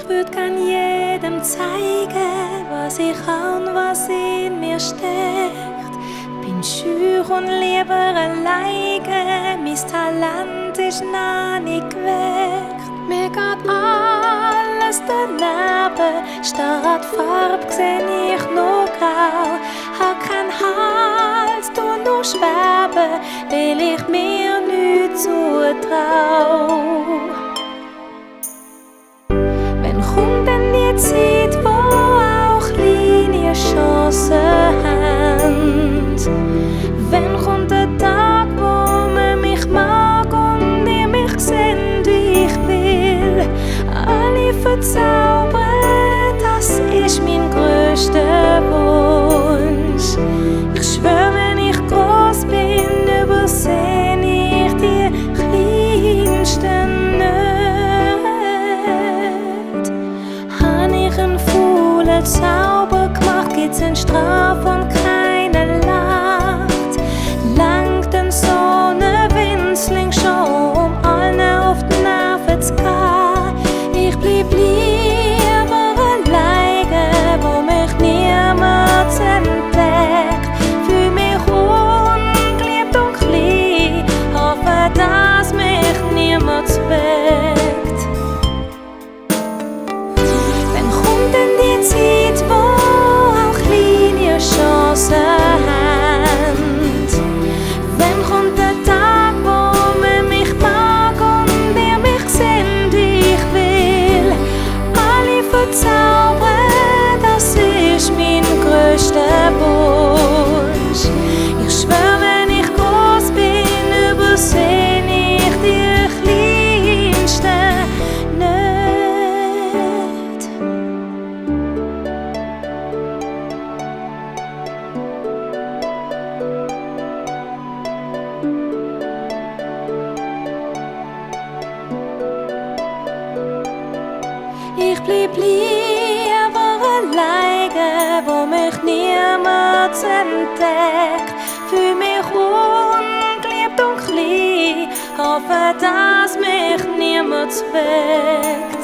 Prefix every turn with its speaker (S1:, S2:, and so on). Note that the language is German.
S1: würd gern jedem zeigen, was ich kann, was in mir steckt. Bin schüch und lieber alleine, mein Talent ist noch nicht geweckt. Mir geht alles daneben, statt Farbe seh ich nur grau. Hab keinen Halt, tu nur schweben, weil ich mir nichts zutrau. Wenn kommt denn die Zeit, wo auch kleine Chancen haben? Wenn kommt der Tag, wo man mich mag und ihr mich seht, wie ich will? Alle verzaubern, das ist mein größter Wunsch. Ich schwör, wenn ich groß bin, überseh ich die kleinsten Nöte. Han ich einen faulen Zauber gemacht, gibt's eine Strafe und keine Lacht. Langt denn so ne Winzling schon, um allen auf die Nerven zu gehen? Ich blieb lieber alleine, wo mich niemand entdeckt. Fühl mich ungeliebt und klein, hoffe, dass mich niemand zweckt. Wenn kommt denn die Zeit, wo auch kleine Chancen haben? Wenn kommt der Tag, wo man mich mag und ihr mich seht, wie ich will? Alle verzaubern, das ist mein größter Wunsch. Ich schwör, wenn ich groß bin, überseh ich die kleinsten Nöte. Ich blieb lieber alleine, wo mich niemand entdeckt. Fühl mich ungeliebt und klein, hoffe, dass mich niemand zweckt.